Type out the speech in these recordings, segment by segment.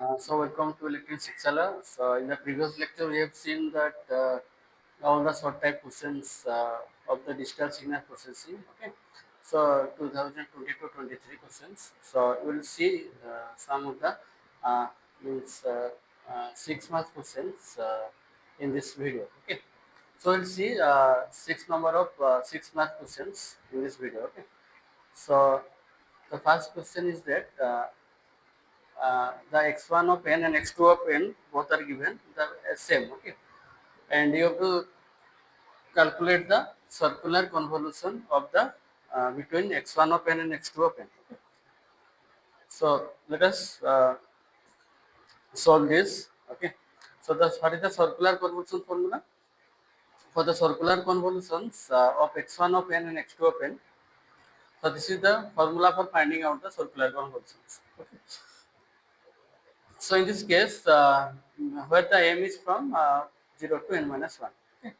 So welcome to Electric Sixala. So in the previous lecture, we have seen that all the short type questions of the digital signal processing. Okay. So 2022-23 questions. So we will see some of the uh, means 6 month questions in this video. Okay. So we'll see six number of 6 month questions in this video. Okay. So the first question is that. The x1 of n and x2 of n both are given the same, okay, and you have to calculate the circular convolution of the between x1 of n and x2 of n. Okay. So let us solve this. Okay, so what is the circular convolution formula? For the circular convolutions of x1 of n and x2 of n, so this is the formula for finding out the circular convolutions. Okay. So in this case, where the m is from 0 to n minus 1. Okay.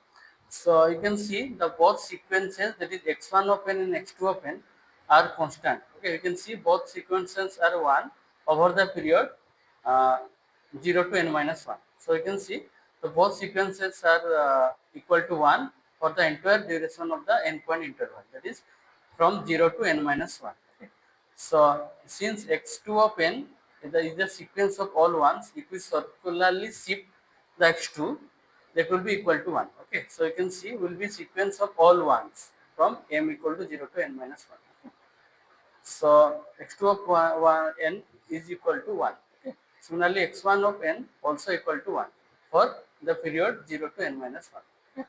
So you can see the both sequences, that is x1 of n and x2 of n, are constant. Okay, you can see both sequences are 1 over the period uh, 0 to n minus 1. So you can see the both sequences are equal to 1 for the entire duration of the n point interval, that is from 0 to n minus 1. Okay. So since x2 of n is the sequence of all ones, if we circularly shift the x2, that will be equal to 1. Okay, so you can see will be sequence of all ones from m equal to 0 to n minus 1. Okay. So x2 of n is equal to 1. Okay. Similarly, x1 of n also equal to 1 for the period 0 to n minus 1. Okay.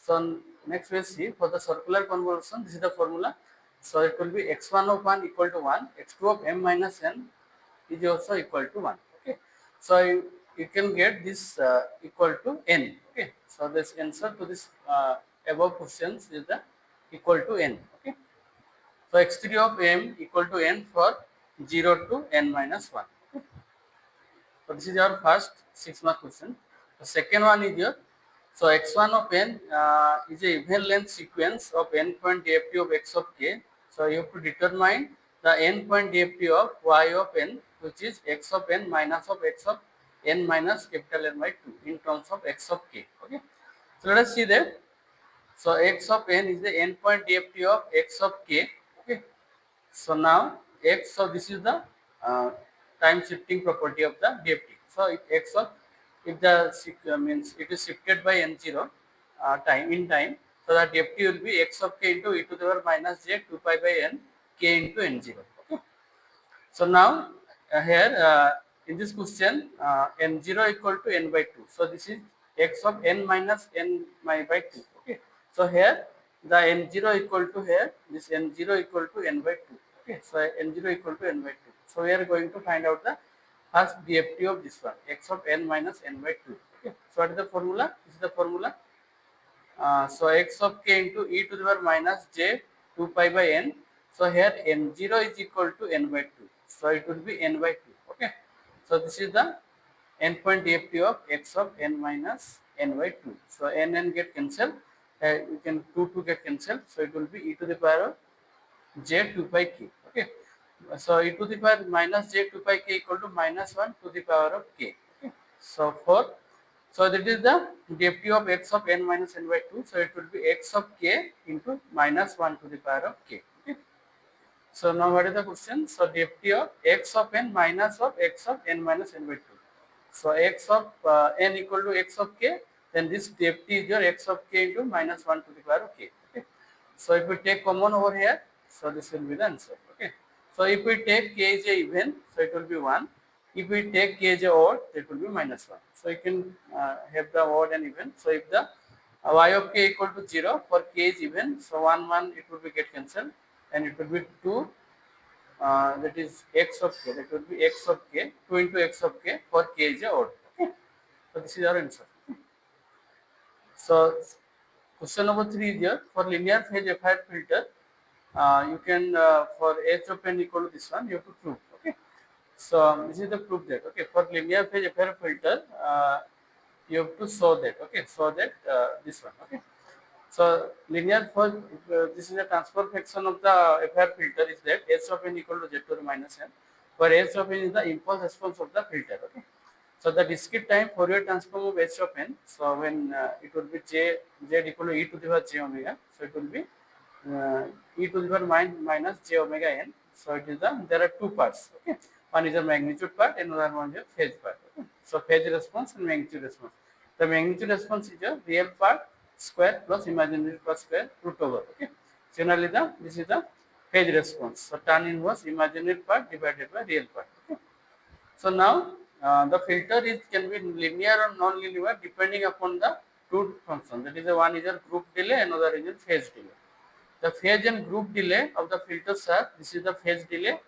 So next we see for the circular convolution, this is the formula. So it will be x1 of 1 equal to 1, x2 of m minus n is also equal to 1. Okay. So you can get this equal to n. Okay. So this answer to this above questions is the equal to n. Okay. So x3 of m equal to n for 0 to n minus 1. Okay. So this is our first 6 mark question. The second one is here. So x1 of n is a even length sequence of n point DFT of x of k. So you have to determine the n point DFT of y of n, which is x of n minus of x of n minus capital N by 2 in terms of x of k. Okay. So let us see that. So x of n is the n point DFT of x of k. Okay. So now x, so this is the time shifting property of the DFT. So if x of, if the means it is shifted by n0 time in time, so the DFT will be x of k into e to the power minus j 2 pi by n k into n0. Okay. So now here in this question n0 equal to n by 2. So this is x of n minus n by 2. Okay. So here the n0 equal to here, this n0 equal to n by 2. Okay. So n0 equal to n by 2. So we are going to find out the first DFT of this one, x of n minus n by 2. Okay. So what is the formula? This is the formula. So x of k into e to the power minus j 2 pi by n. So here n0 is equal to n by 2. So it will be n by 2. Okay. So this is the n point DFT of x of n minus n by 2. So n get cancelled. You can 2 get cancelled. So it will be e to the power of j 2 pi k. Okay. So e to the power minus j 2 pi k equal to minus 1 to the power of k. Okay. So for, so that is the DFT of x of n minus n by 2. So it will be x of k into minus 1 to the power of k. Okay. So now what is the question? So DFT of x of n minus of x of n minus n by 2. So x of n equal to x of k, then this DFT is your x of k into minus 1 to the power of k. Okay. So if we take common over here, so this will be the answer. Okay. So if we take k is a even, so it will be 1. If we take k as a odd, it will be minus 1. So you can have the odd and even. So if the y of k equal to 0 for k is even, so 1 it will be get cancelled and it will be 2 that is x of k, that will be x of k, 2 into x of k for k is a odd. Okay. So this is our answer. So question number 3 is here. For linear phase FIR filter, you can for h of n equal to this one, you have to prove. Okay. So this is the proof that, okay, for linear phase FIR filter, you have to show that. Okay, show that this one. Okay. So linear for this is the transfer function of the FIR filter is that h of n equal to z to the minus n. where h of n is the impulse response of the filter. Okay. So the discrete time Fourier transform of h of n. So when it will be z equal to e to the power j omega. So it will be e to the power minus j omega n. So it is there are two parts. Okay, one is the magnitude part, and another one is the phase part. Okay? So phase response and magnitude response. The magnitude response is a real part square plus imaginary part square root over. Okay, generally this is the phase response. So tan inverse imaginary part divided by real part. Okay? So now the filter is can be linear or non-linear depending upon the two functions. That is the one is a group delay, another is a phase delay. The phase and group delay of the filters are, this is the phase delay,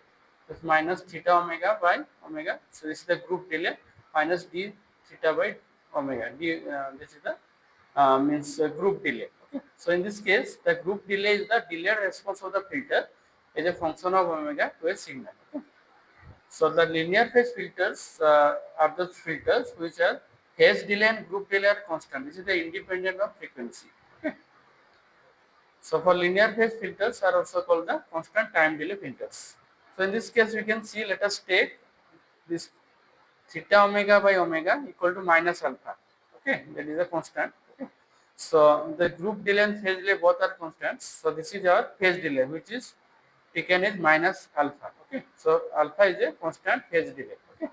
is minus theta omega by omega. So this is the group delay minus d theta by omega. This is the means group delay. Okay. So in this case, the group delay is the delayed response of the filter as a function of omega to a signal. Okay. So the linear phase filters are the filters which are phase delay and group delay are constant. This is the independent of frequency. Okay. So for linear phase filters are also called the constant time delay filters. So in this case we can see, let us take this theta omega by omega equal to minus alpha. Okay, that is a constant. Okay. So the group delay and phase delay both are constants. So this is our phase delay which is taken as minus alpha. Okay, so alpha is a constant phase delay. Okay,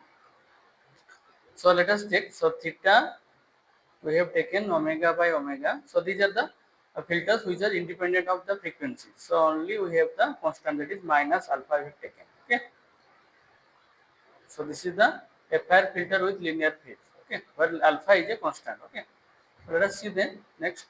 so let us take, so theta we have taken omega by omega. So these are the filters which are independent of the frequency. So only we have the constant, that is minus alpha we have taken. Okay. So this is the FIR filter with linear phase. Okay, but alpha is a constant. Okay. So let us see then next.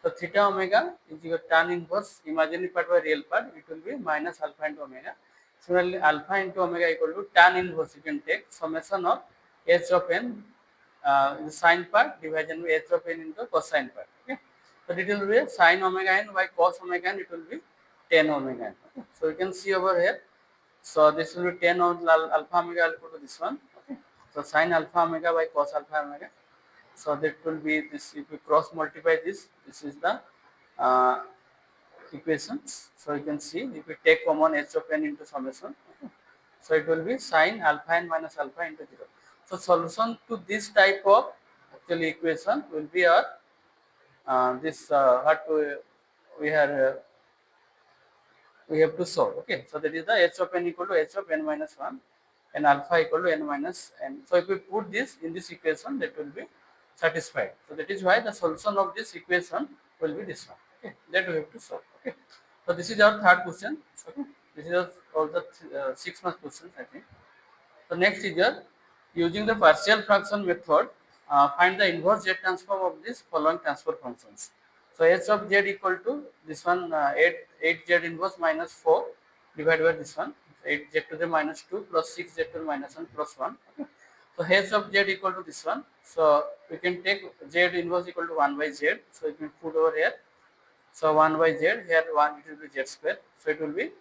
So theta omega is your tan inverse imaginary part by real part. It will be minus alpha into omega. Similarly, alpha into omega equal to tan inverse. You can take summation of h of n, the sine part divided by h of n into cosine part. Okay. So it will be sine omega n by cos omega n. It will be tan omega n. Okay. So you can see over here. So this will be 10 of alpha omega equal to this one. Okay. So sine alpha omega by cos alpha omega. So that will be this, if we cross multiply this is the uh, equations. So you can see if we take common h of n into summation. Okay. So it will be sine alpha n minus alpha into 0. So solution to this type of actually equation will be our this what we are we have to solve. Okay, so that is the h of n equal to h of n minus 1 and alpha equal to n minus n. So if we put this in this equation, that will be satisfied. So that is why the solution of this equation will be this one. Okay, that we have to solve. Okay, so this is our third question. Okay, this is all the 6 month questions, I think. So next is your using the partial fraction method, find the inverse z transform of this following transfer functions. So h of z equal to this one 8z inverse minus 4 divided by this one 8z to the minus 2 plus 6z to the minus 1 plus 1. Okay. So h of z equal to this one. So we can take z inverse equal to 1 by z. So it will put over here. So 1 by z, here 1 it will be z square. So it will be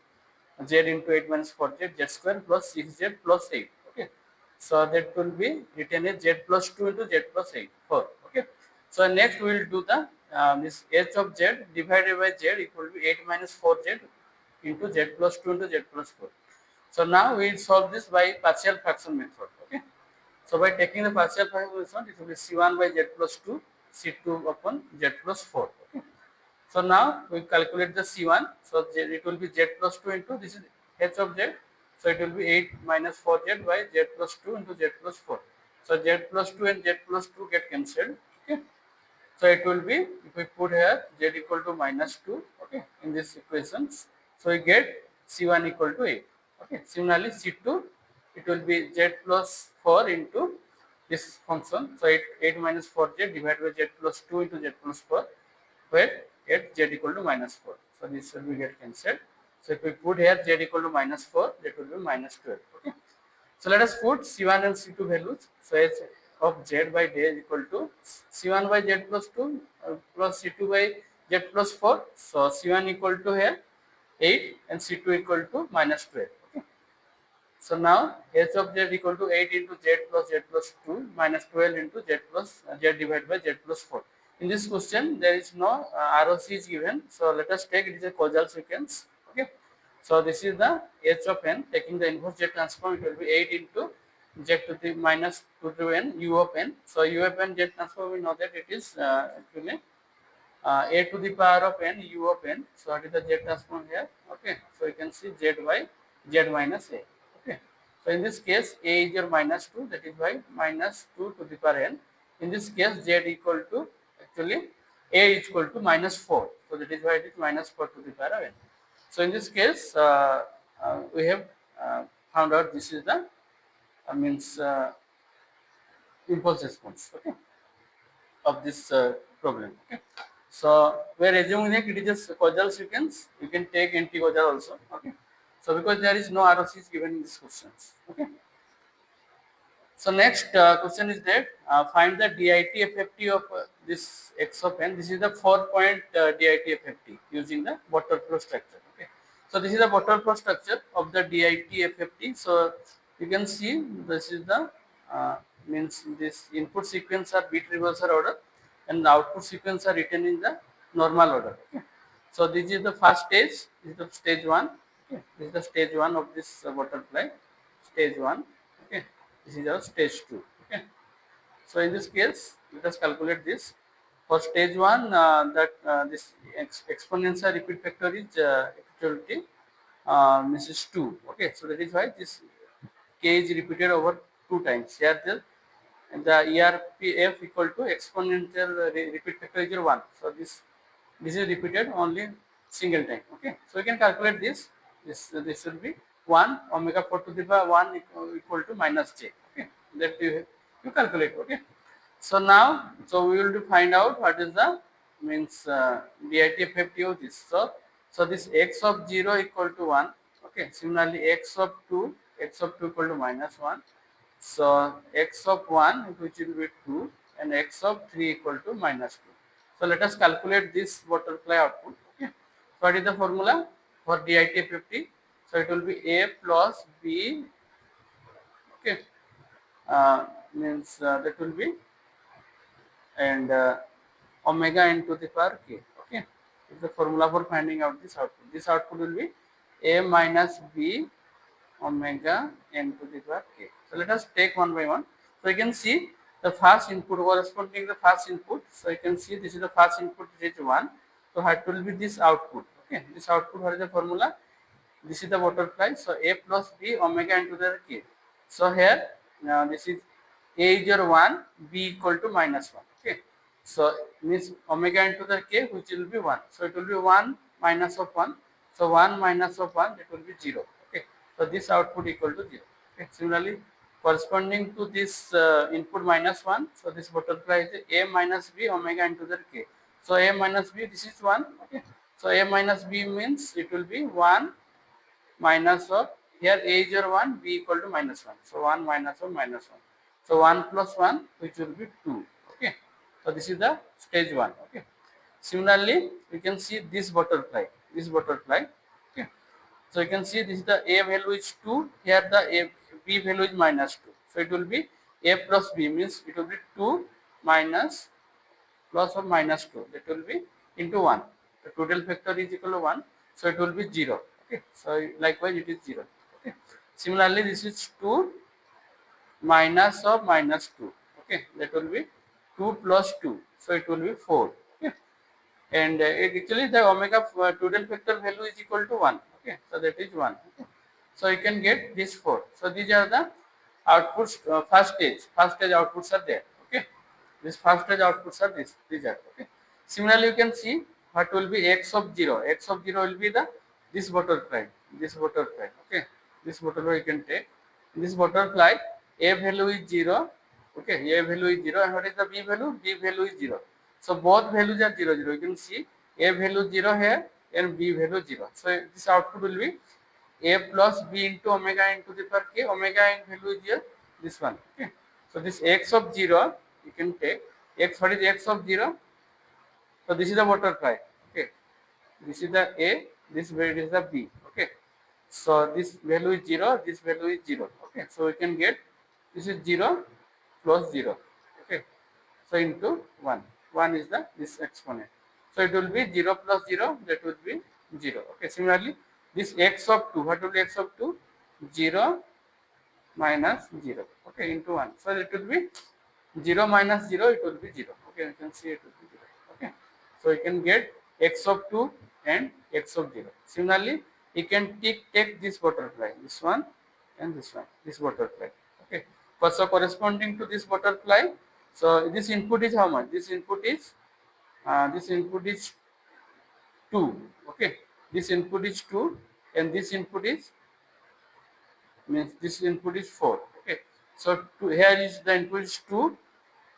z into 8 minus 4z, z square plus 6z plus 8. Okay. So that will be written as z plus 2 into z plus 8, 4. Okay. So next we will do the this h of z divided by z equal to 8 minus 4z into z plus 2 into z plus 4. So now we will solve this by partial fraction method. Okay. So by taking the partial fraction method, it will be c1 by z plus 2, c2 upon z plus 4. Okay. So now we calculate the C1. So it will be z plus 2 into this is h of z. So it will be 8 minus 4z by z plus 2 into z plus 4. So z plus 2 and z plus 2 get cancelled. Okay. So it will be, if we put here z equal to minus 2, okay, in this equations. So we get C1 equal to 8. Okay. Similarly, C2, it will be z plus 4 into this function. So 8 minus 4z divided by z plus 2 into z plus 4, where at z equal to minus 4. So this will be get cancelled. So if we put here z equal to minus 4, that will be minus 12. Okay. So let us put C1 and C2 values. So h of z by d is equal to C1 by z plus 2 plus C2 by z plus 4. So C1 equal to here 8 and C2 equal to minus 12. Okay. So now h of z equal to 8 into z plus z plus 2 minus 12 into z plus z divided by z plus 4. In this question, there is no ROC is given. So let us take it is a causal sequence. Okay. So this is the h of n. Taking the inverse Z transform, it will be 8 into Z to the minus 2 to n u of n. So u of n Z transform, we know that it is actually a to the power of n u of n. So what is the Z transform here? Okay. So you can see Z by Z minus a. Okay. So in this case, a is your minus 2, that is why minus 2 to the power n. In this case, Z equal to, actually a is equal to minus 4. So that is why it is minus 4 to the power n. So in this case, we have found out this is the means impulse response, okay, of this problem. Okay. So we are assuming that it is a causal sequence. You can take anti-causal also. Okay. So because there is no ROC is given in these questions. Okay. So next question is that find the DIT FFT of this X of n. This is the 4-point DIT FFT using the butterfly structure. Okay. So this is the butterfly structure of the DIT FFT. So you can see this is the means this input sequence are bit reversal order and the output sequence are written in the normal order. Okay. So this is the first stage. This is the stage 1. Okay. This is the stage 1 of this butterfly. Stage 1. Okay. This is our stage 2. Okay. So in this case, let us calculate this. For stage 1, that this exponential repeat factor is actually this is 2. Okay. So that is why this k is repeated over 2 times. Here the ERPF equal to exponential repeat factor is 1. So this is repeated only single time. Okay. So we can calculate this. This will be 1 omega 4 to the power 1 equal to minus j. Okay. That you calculate. Okay. So now, so we will find out what is the means DITFFT of this. So this x of 0 equal to 1. Okay. Similarly, x of 2 equal to minus 1. So x of 1 which will be 2 and x of 3 equal to minus 2. So let us calculate this butterfly output. Okay. So what is the formula for DITFFT? So it will be a plus b. Okay. Means that will be and omega n to the power k. Okay, is the formula for finding out this output. This output will be a minus b omega n to the power k. So let us take one by one. So you can see the first input corresponding to the first input. So you can see this is the first input, it is 1. So what will be this output? Okay, this output, what is the formula? This is the butterfly. So a plus b omega n to the k. So here now this is a is your 1, b equal to minus 1. Okay. So means omega n to the k which will be 1. So it will be 1 minus of 1. So 1 minus of 1, it will be 0. Okay. So this output equal to 0. Okay. Similarly, corresponding to this input minus 1. So this butterfly is a minus b omega n to the k. So a minus b, this is 1. Okay. So a minus b means it will be 1 minus of, here a is your 1, b equal to minus 1. So 1 minus of minus 1. So 1 plus 1 which will be 2. Okay. So this is the stage 1. Okay. Similarly, you can see this butterfly. This butterfly. Okay. So you can see this is the a value is 2. Here the a b value is minus 2. So it will be a plus b means it will be 2 minus plus or minus 2, that will be into 1. The total factor is equal to 1, so it will be 0. Okay, so likewise it is 0. Okay, similarly this is 2 minus of minus 2. Okay, that will be 2 plus 2, so it will be 4. Okay, and actually the omega total factor value is equal to 1. Okay, so that is 1. Okay. So you can get this 4. So these are the outputs, first stage outputs are there. Okay, this first stage outputs are these are. Okay, similarly you can see what will be x of 0. X of 0 will be the this butterfly. Okay, this butterfly you can take. This butterfly, a value is 0. Okay, a value is 0, and what is the b value? B value is 0. So both values are 0 0. You can see a value 0 here and b value 0. So this output will be a plus b into omega n to the power k. Omega n value is here, this one. Okay. So this x of 0 you can take x. What is x of 0? So this is the butterfly. Okay. This is the a. This value is the b. Okay. So this value is 0. This value is 0. Okay. So we can get this is 0 plus 0. Okay. So into 1. 1 is the this exponent. So it will be 0 plus 0, that will be 0. Okay. Similarly, this x of 2, what will be x of 2? 0 minus 0, okay, into 1. So it will be 0 minus 0, it will be 0. Okay, you can see it will be 0. Okay, so you can get x of 2 and x of 0. Similarly, you can take this butterfly, this one and this one, this butterfly. Okay, so corresponding to this butterfly, so this input is how much? This input is 2. Okay, this input is 2 and this input is means this input is 4. Okay, so here is the input is 2.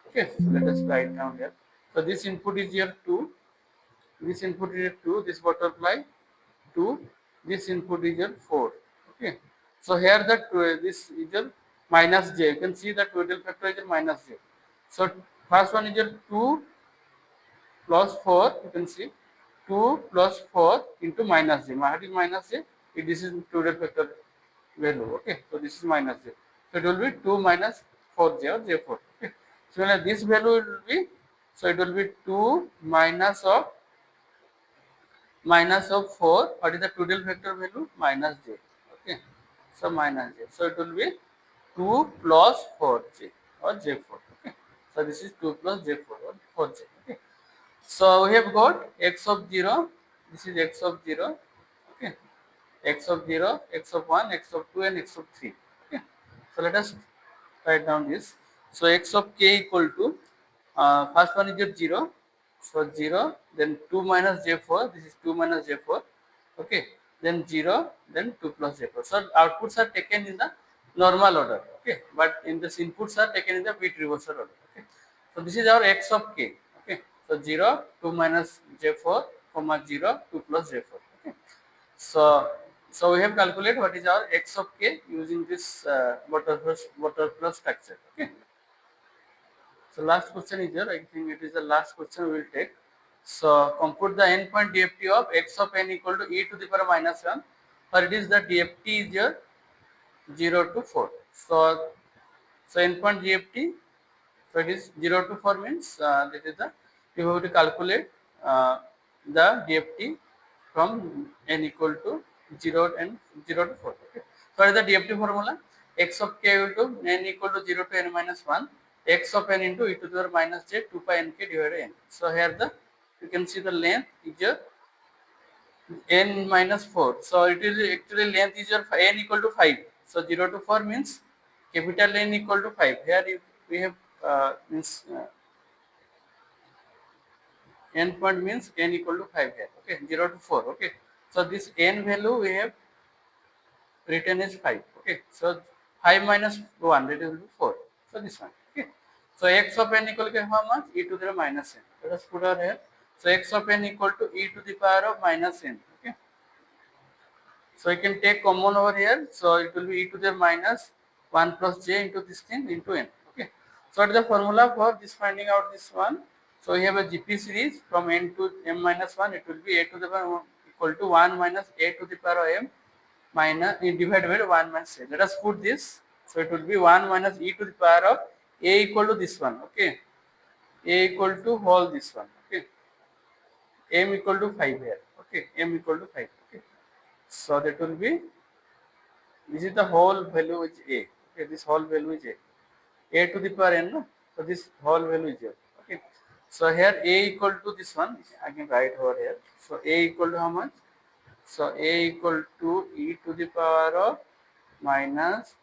Okay, so let us write down here. So this input is here 2, this input is here 2, this butterfly 2, this input is here 4. Okay, so here that this is here minus j. You can see that total factor is here minus j. So first one is here 2 plus 4, you can see 2 plus 4 into minus j. What is minus j? This is total factor value. Okay, so this is minus j. So it will be 2 minus 4j or j4. Okay, so when this value will be, so it will be 2 minus of 4. What is the total factor value? Minus j. Okay, so minus j. So it will be 2 plus 4j or j4. Okay, so this is 2 plus j4 or 4j. Okay, so we have got x of 0. This is x of 0. Okay, x of 0, x of 1, x of 2 and x of 3. Okay, so let us write down this. So x of k equal to first one is your 0. So 0, then 2 minus j4. This is 2 minus j4. Okay, then 0, then 2 plus j4. So outputs are taken in the normal order. Okay, but in this inputs are taken in the bit reversal order. Okay, so this is our x of k. Okay, so 0, 2 minus j4, comma 0, 2 plus j4. Okay, so so we have calculated what is our x of k using this butterfly structure. Okay. So last question is here. I think it is the last question we will take. So compute the endpoint DFT of x of n equal to e to the power minus 1. For it is the DFT is here 0 to 4. So endpoint DFT. So it is 0 to 4 means that is the you have to calculate the DFT from n equal to 0 and 0 to 4. Okay. So what is the DFT formula? X of k equal to n equal to 0 to n minus 1, x of n into e to the power minus j 2 pi n k divided by n. So here the you can see the length is your n minus 4. So it is actually length is your n equal to 5. So 0 to 4 means capital N equal to 5. Here we have means n point means n equal to 5 here. Okay, 0 to 4. Okay, so this n value we have written as 5. Okay, so 5 minus 1 that will be 4. So this one. Okay, so x of n equal to how much? E to the minus n. Let us put our here. So x of n equal to e to the power of minus n. Okay, so you can take common over here. So it will be e to the minus 1 plus j into this thing into n. Okay. So what is the formula for this finding out this one? So we have a GP series from n to m minus 1. It will be a to the power equal to 1 minus a to the power m minus divided by 1 minus a. Let us put this. So it will be 1 minus e to the power of a equal to this one. Okay. A equal to whole this one. Okay. M equal to 5 here. Okay. M equal to 5. Okay. So that will be, this is the whole value is a. Okay, this whole value is a. A to the power n. No? So this whole value is a. Okay. So here a equal to this one. I can write over here. So a equal to how much? So a equal to e to the power of minus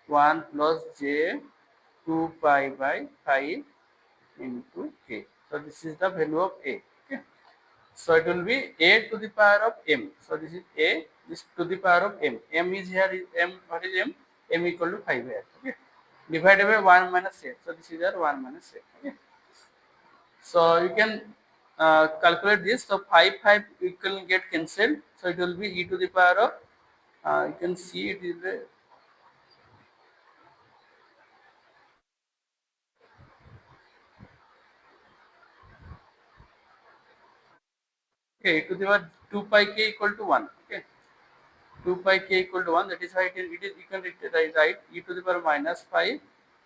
1 plus j 2 pi by 5 into k. So this is the value of a. Okay. So it will be a to the power of m. So this is a, this to the power of m. M is here, is m, what is m? M equal to 5 here. Okay. Divided by 1 minus a. So this is our 1 minus a. Okay. So you can calculate this. So 5 you can get cancelled. So it will be e to the power of, you can see it is a, okay, e to the power 2 pi k equal to 1. Okay. 2 pi k equal to 1, that is why it is you can write e to the power minus 5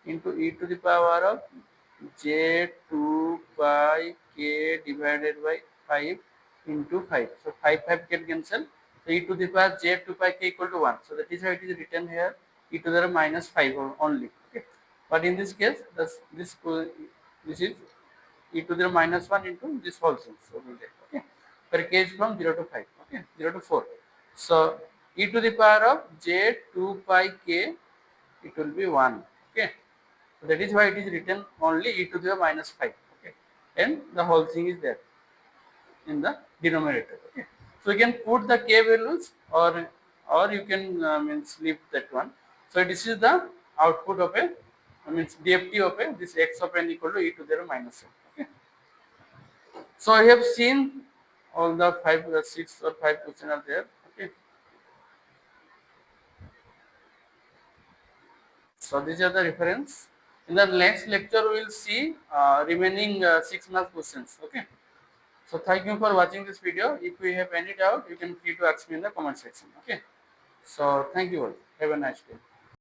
into e to the power of j 2 pi k divided by 5 into 5. So 5 get cancelled. So e to the power j 2 pi k equal to 1. So that is how it is written here, e to the power minus 5 only. Okay. But in this case, this is e to the power minus 1 into this whole thing. So we get, okay. Where k is from 0 to 5. Okay. 0 to 4. So e to the power of j 2 pi k, it will be 1. Okay. So that is why it is written only e to the power minus 5. Okay. And the whole thing is there in the denominator. Okay. So you can put the k values, or you can means leave that one. So this is the output of a means DFT of a this x of n equal to e to the power minus n. Okay. So I have seen all the 5 6 or 5 questions are there. Okay. So these are the reference. In the next lecture we will see remaining 6 math questions. Okay. So thank you for watching this video. If you have any doubt, you can free to ask me in the comment section. Okay. So thank you all. Have a nice day.